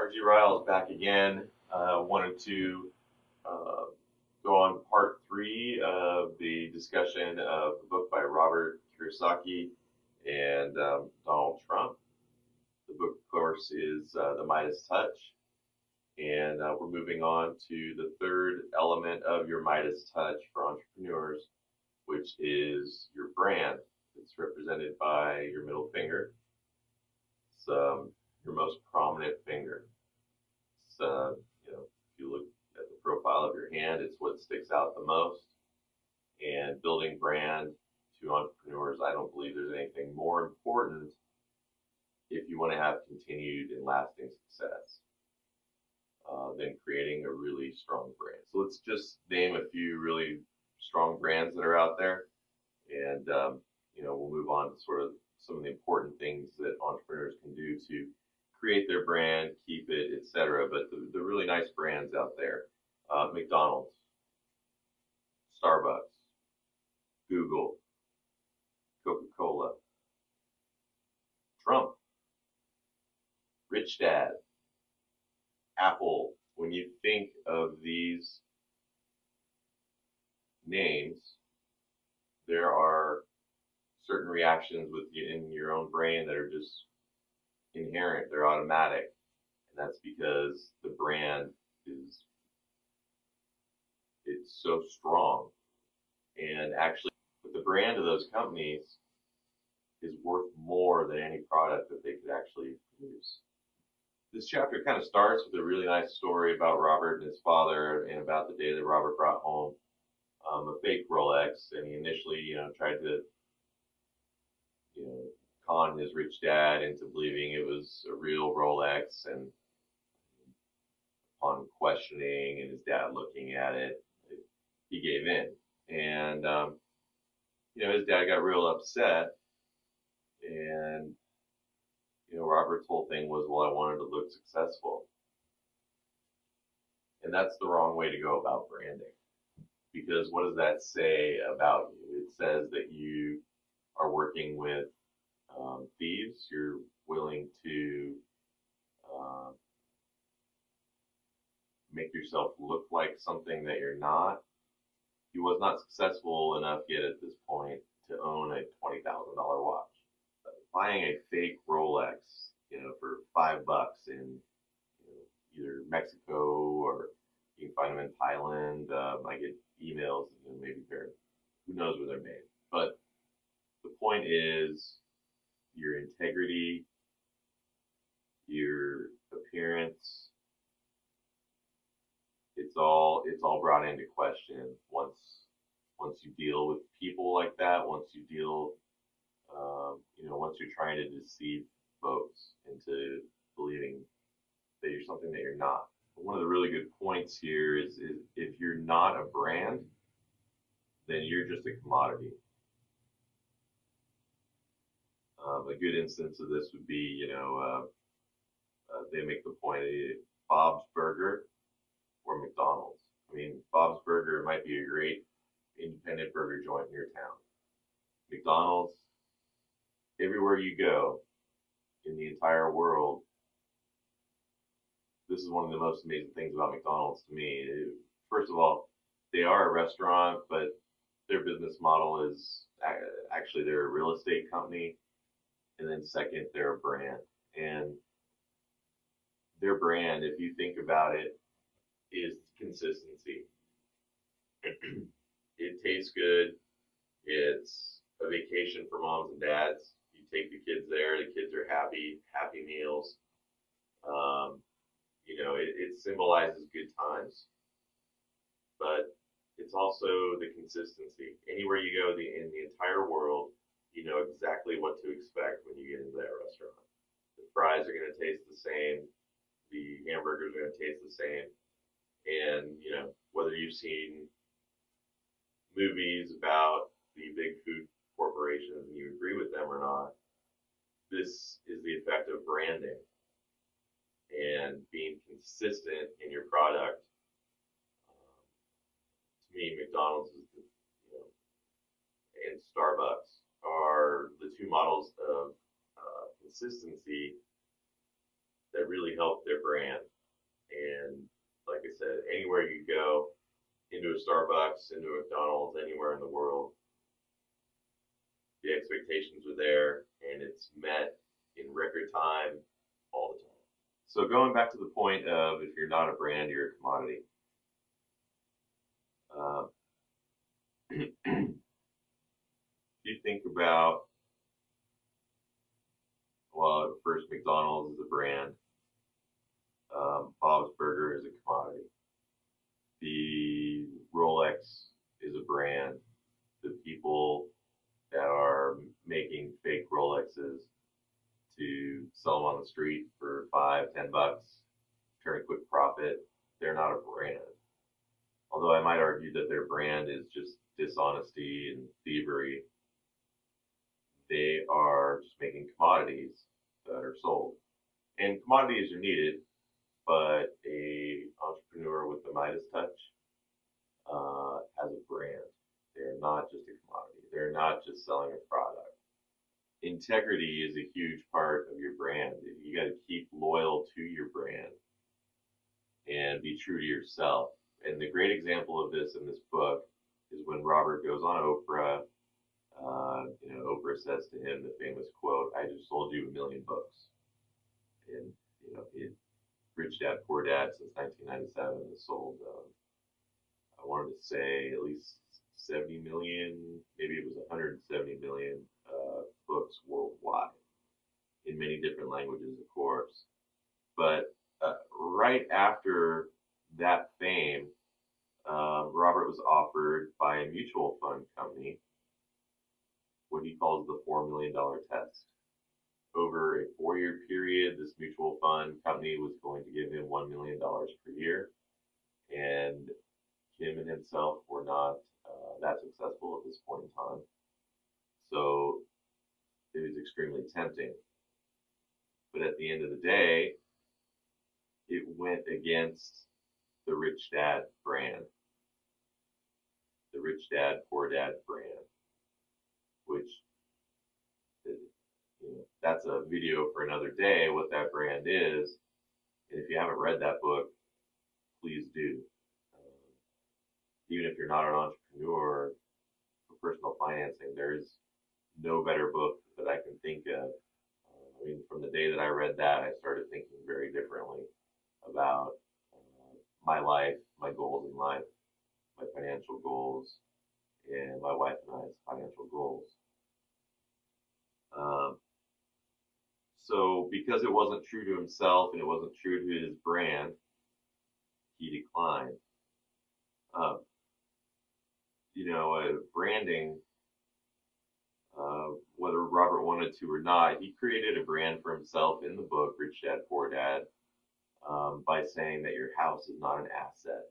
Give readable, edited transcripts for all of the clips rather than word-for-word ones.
RG Riles back again. Wanted to uh, go on part three of the discussion of the book by Robert Kiyosaki and Donald Trump. The book, of course, is The Midas Touch. And we're moving on to the third element of your Midas Touch for entrepreneurs, which is your brand. It's represented by your middle finger. It's your most prominent finger. It's, if you look at the profile of your hand, it's what sticks out the most. And building brand to entrepreneurs, I don't believe there's anything more important if you want to have continued and lasting success than creating a really strong brand. So let's just name a few really strong brands that are out there, and we'll move on to sort of some of the important things that entrepreneurs can do to create their brand, keep it, etc. But the really nice brands out there: McDonald's, Starbucks, Google, Coca-Cola, Trump, Rich Dad, Apple. When you think of these names, there are certain reactions in your own brain that are just inherent. They're automatic, and that's because the brand it's so strong. And actually, the brand of those companies is worth more than any product that they could actually produce. This chapter kind of starts with a really nice story about Robert and his father, and about the day that Robert brought home a fake Rolex, and he initially, tried to, con his rich dad into believing it was a real Rolex, and upon questioning and his dad looking at it, he gave in, and his dad got real upset, and Robert's whole thing was, well, I wanted to look successful. And that's the wrong way to go about branding. Because what does that say about you? It says that you are working with thieves. You're willing to make yourself look like something that you're not. He was not successful enough yet at this point to own a $20,000 watch. Buying a fake Rolex, for $5 in either Mexico, or you can find them in Thailand. I get emails, maybe who knows where they're made. But the point is your integrity, your appearance. It's all brought into question once you deal with people like that. Once you deal once you're trying to deceive folks into believing that you're something that you're not. One of the really good points here is if you're not a brand, then you're just a commodity. A good instance of this would be, they make the point of Bob's Burger or McDonald's. I mean, Bob's Burger might be a great independent burger joint in your town. McDonald's, everywhere you go in the entire world, this is one of the most amazing things about McDonald's to me. First of all, they are a restaurant, but their business model is actually they're a real estate company. And then second, they're a brand. And their brand, if you think about it, is consistency. It tastes good. It's a vacation for moms and dads. You take the kids there, the kids are happy meals. It symbolizes good times, but it's also the consistency. Anywhere you go in the entire world, you know exactly what to expect when you get into that restaurant. The fries are going to taste the same. The hamburgers are going to taste the same. And, whether you've seen movies about the big food corporations and you agree with them or not, this is the effect of branding and being consistent in your product. To me, McDonald's and Starbucks are the two models of consistency that really help their brand. And like I said, anywhere you go, into a Starbucks, into a McDonald's, anywhere in the world, the expectations are there and it's met in record time all the time. So going back to the point of if you're not a brand, you're a commodity. You think about, well, first McDonald's is a brand. Bob's Burger is a commodity. The Rolex is a brand. The people that are making fake Rolexes to sell them on the street for $5, $10, turn a quick profit, they're not a brand. Although I might argue that their brand is just dishonesty and thievery, they are just making commodities that are sold. And commodities are needed, but a entrepreneur with the MIDAS touch has a brand. They're not just a commodity. They're not just selling a product. Integrity is a huge part of your brand. You got to keep loyal to your brand and be true to yourself. And the great example of this in this book is when Robert goes on Oprah. Oprah says to him the famous quote, "I just sold you 1,000,000 books." And Rich Dad Poor Dad since 1997 has sold, I wanted to say at least 70 million, maybe it was 170 million books worldwide in many different languages, of course. But right after that fame, Robert was offered by a mutual fund company what he calls the $4 million test. Over a 4-year period, this mutual fund company was going to give him $1 million per year, and Kim and himself were not that successful at this point in time. So it was extremely tempting. But at the end of the day, it went against the Rich Dad brand, the Rich Dad Poor Dad brand, which that's a video for another day, what that brand is. And if you haven't read that book, please do. Even if you're not an entrepreneur for personal financing, there's no better book that I can think of. From the day that I read that, I started thinking very differently about my life, my goals in life, my financial goals, and my wife and I's financial goals. So because it wasn't true to himself and it wasn't true to his brand, he declined. Branding, whether Robert wanted to or not, he created a brand for himself in the book, Rich Dad Poor Dad, by saying that your house is not an asset.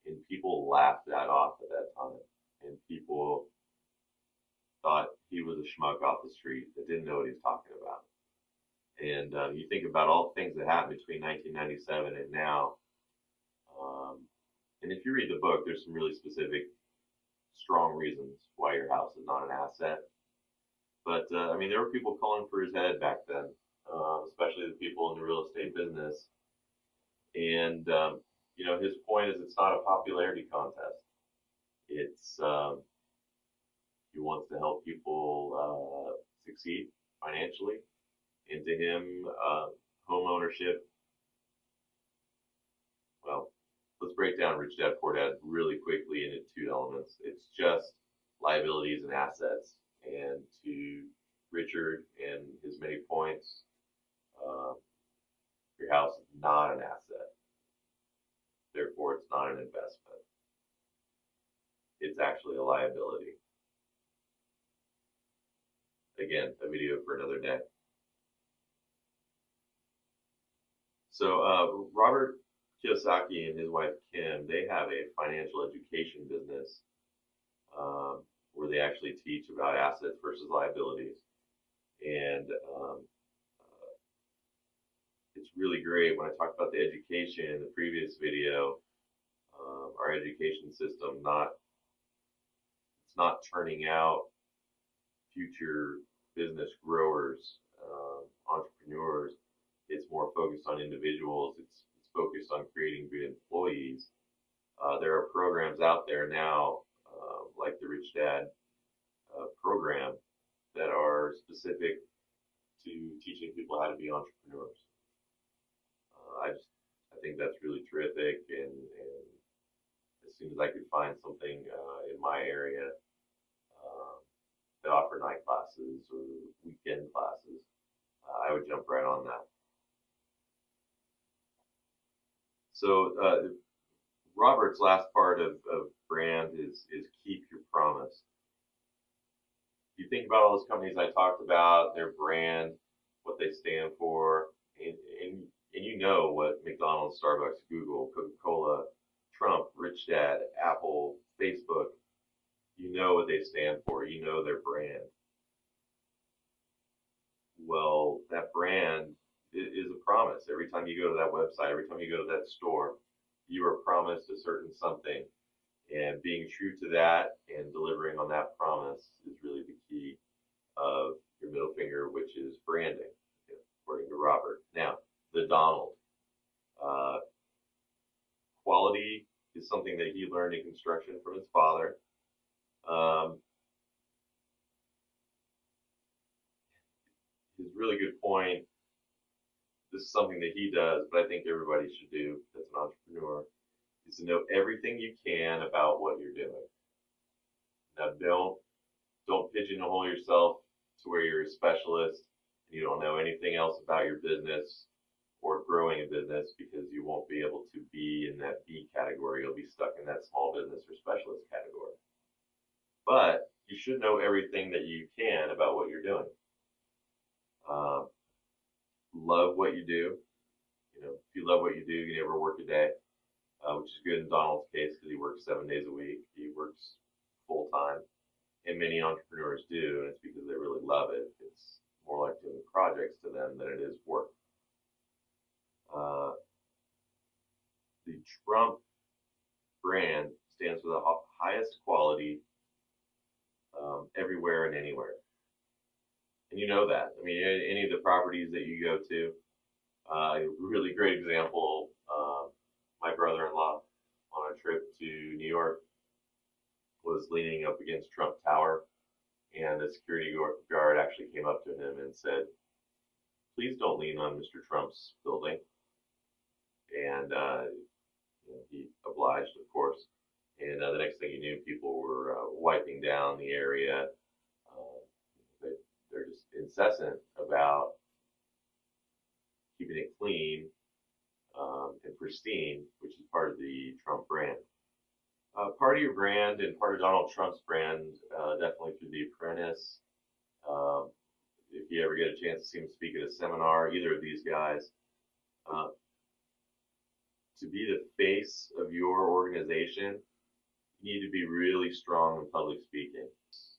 And people laughed that off at that time. And people thought he was a schmuck off the street that didn't know what he was talking about. And you think about all the things that happened between 1997 and now. And if you read the book, there's some really specific, strong reasons why your house is not an asset. But, there were people calling for his head back then, especially the people in the real estate business. And, his point is it's not a popularity contest. It's, he wants to help people succeed financially. And to him, home ownership, well, let's break down Rich Dad Poor Dad really quickly into two elements. It's just liabilities and assets. And to Richard and his many points, your house is not an asset. Therefore, it's not an investment. It's actually a liability. Again, a video for another day. So Robert Kiyosaki and his wife Kim, they have a financial education business where they actually teach about assets versus liabilities. And it's really great. When I talked about the education in the previous video, our education system it's not turning out future business growers, entrepreneurs. it's more focused on individuals. It's focused on creating good employees. There are programs out there now, like the Rich Dad program, that are specific to teaching people how to be entrepreneurs. I think that's really terrific, and as soon as I could find something in my area that offer night classes or weekend classes, I would jump right on that. So Robert's last part of brand is keep your promise. You think about all those companies I talked about, their brand, what they stand for, and you know what McDonald's, Starbucks, Google, Coca-Cola, Trump, Rich Dad, Apple, Facebook, you know what they stand for. You know their brand. Well, that brand is a promise. Every time you go to that website, every time you go to that store, you are promised a certain something. And being true to that and delivering on that promise is really the key of your middle finger, which is branding, according to Robert. Now, the Donald. Quality is something that he learned in construction from his father. His really good point, this is something that he does, but I think everybody should do as an entrepreneur, is to know everything you can about what you're doing. Now, don't pigeonhole yourself to where you're a specialist and you don't know anything else about your business or growing a business, because you won't be able to be in that B category. You'll be stuck in that small business or specialist category. But you should know everything that you can about what you're doing. Love what you do. If you love what you do, you never work a day, which is good in Donald's case because he works 7 days a week. He works full time, and many entrepreneurs do, and it's because they really love it. It's more like doing projects to them than it is work. The Trump brand stands for the highest quality everywhere and anywhere. And you know that. I mean, any of the properties that you go to, a really great example, my brother-in-law on a trip to New York was leaning up against Trump Tower, and a security guard actually came up to him and said, "Please don't lean on Mr. Trump's building." And he obliged, of course. And the next thing you knew, people were wiping down the area. They're just incessant about keeping it clean and pristine, which is part of the Trump brand. Part of your brand and part of Donald Trump's brand, definitely through The Apprentice. If you ever get a chance to see him speak at a seminar, either of these guys, to be the face of your organization, you need to be really strong in public speaking.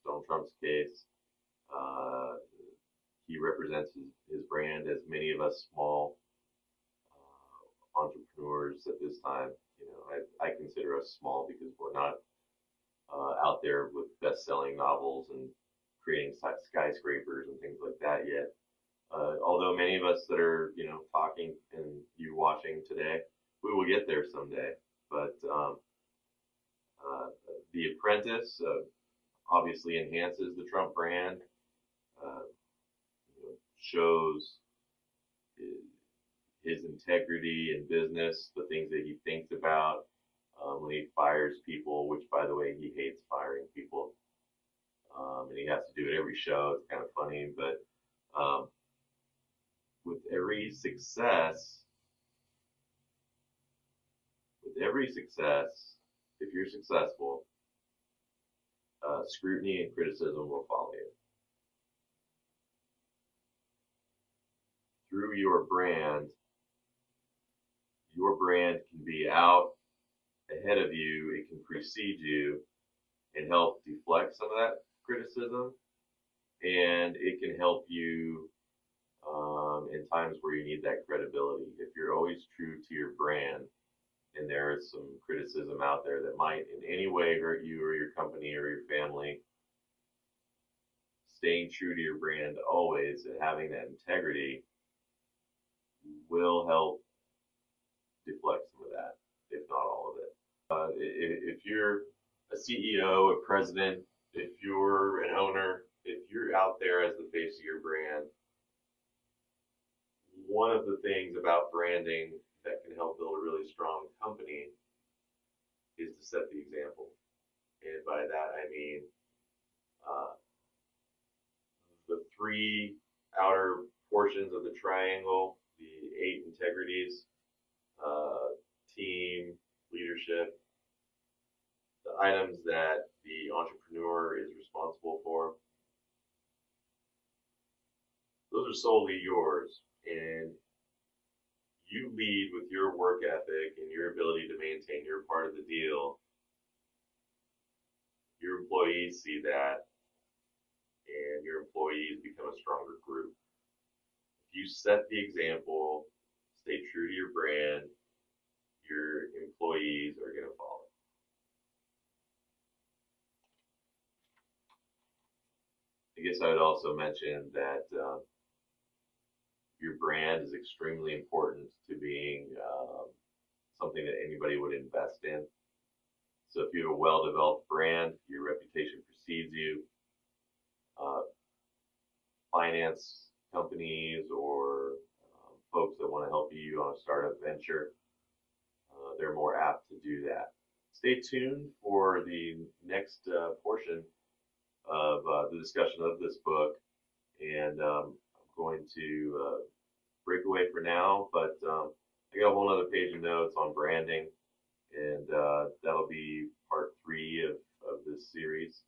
Donald Trump's case, he represents his brand, as many of us small entrepreneurs at this time. I consider us small because we're not out there with best-selling novels and creating skyscrapers and things like that yet. Although many of us that are, talking and you watching today, we will get there someday. But The Apprentice obviously enhances the Trump brand, shows his integrity in business, the things that he thinks about when he fires people, which, by the way, he hates firing people. And he has to do it every show. It's kind of funny, but with every success, if you're successful, scrutiny and criticism will follow you. Through your brand can be out ahead of you. It can precede you and help deflect some of that criticism, and it can help you in times where you need that credibility. If you're always true to your brand, and there is some criticism out there that might in any way hurt you or your company or your family, staying true to your brand always and having that integrity will help deflect some of that, if not all of it. If you're a CEO, a president, if you're an owner, if you're out there as the face of your brand, one of the things about branding that can help build a really strong company is to set the example. And by that I mean uh, the three outer portions of the triangle, the 8 integrities, team, leadership, the items that the entrepreneur is responsible for. Those are solely yours, and you lead with your work ethic and your ability to maintain your part of the deal. Your employees see that, and your employees become a stronger group. If you set the example, stay true to your brand, your employees are going to follow. I guess I would also mention that your brand is extremely important to being something that anybody would invest in. So if you have a well-developed brand, your reputation precedes you. Finance companies or folks that want to help you on a startup venture, they're more apt to do that. Stay tuned for the next portion of the discussion of this book, and I'm going to break away for now, but I got a whole other page of notes on branding, and that'll be part 3 of this series.